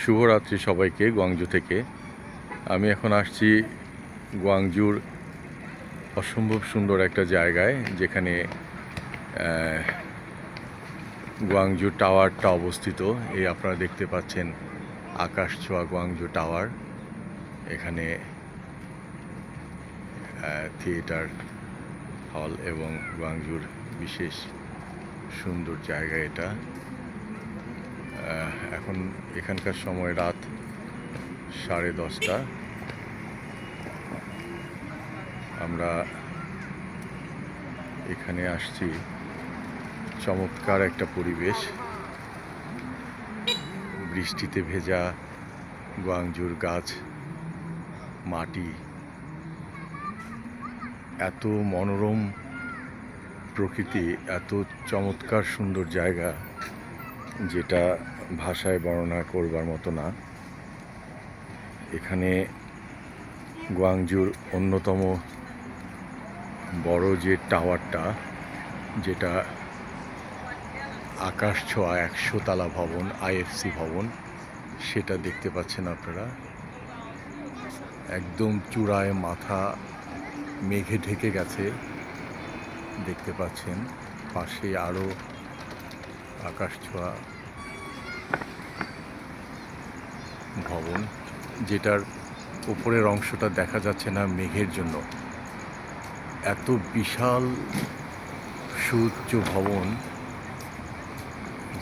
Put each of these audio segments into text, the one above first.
শুভরাত্রি সবাইকে গোয়াংজু থেকে। আমি এখন আসছি গোয়াংজুর অসম্ভব সুন্দর একটা জায়গায়, যেখানে গোয়াংজু টাওয়ারটা অবস্থিত। এই আপনারা দেখতে পাচ্ছেন আকাশ ছোঁয়া গোয়াংজু টাওয়ার। এখানে থিয়েটার হল এবং গোয়াংজুর বিশেষ সুন্দর জায়গা এটা। এখন এখানকার সময় রাত 10:30। আমরা এখানে আসছি, চমৎকার একটা পরিবেশ, বৃষ্টিতে ভেজা গোয়াংজুর গাছ, মাটি, এত মনোরম প্রকৃতি, এত চমৎকার সুন্দর জায়গা যেটা ভাষায় বর্ণনা করবার মতো না। এখানে গোয়াংজুর অন্যতম বড় যে টাওয়ারটা, যেটা আকাশ ছোঁয়া 100 তলা ভবন, আইএফসি ভবন, সেটা দেখতে পাচ্ছেন আপনারা। একদম চূড়ায় মাথা মেঘে ঢেকে গেছে, দেখতে পাচ্ছেন। পাশে আরও আকাশ ছোঁয়া ভবন, যেটার উপরের অংশটা দেখা যাচ্ছে না মেঘের জন্য। এত বিশাল সুউচ্চ ভবন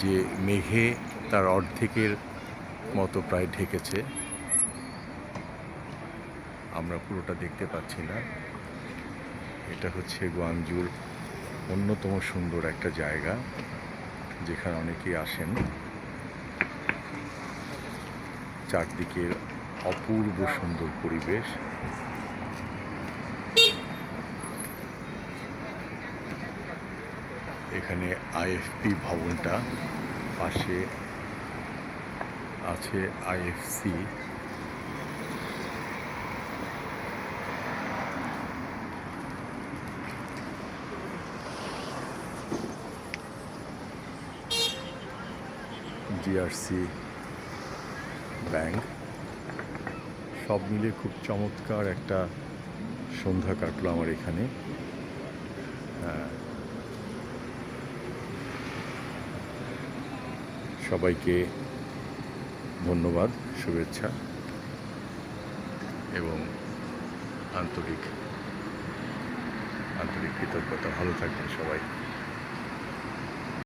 যে মেঘে তার অর্ধেকের মতো প্রায় ঢেকেছে। আমরা পুরোটা দেখতে পাচ্ছি না। এটা হচ্ছে গোয়াংজুর অন্যতম সুন্দর একটা জায়গা, যেখানে অনেকেই আসেন। চারদিকের অপূর্ব সুন্দর পরিবেশ। এখানে আইএফপি ভবনটা, পাশে আছে আইএফসি। GRC bank. সব মিলে খুব চমৎকার একটা সন্ধ্যা কাটলো আমার এখানে। সবাইকে ধন্যবাদ, শুভেচ্ছা এবং আন্তরিক কৃতজ্ঞতা। ভালো থাকবেন সবাই।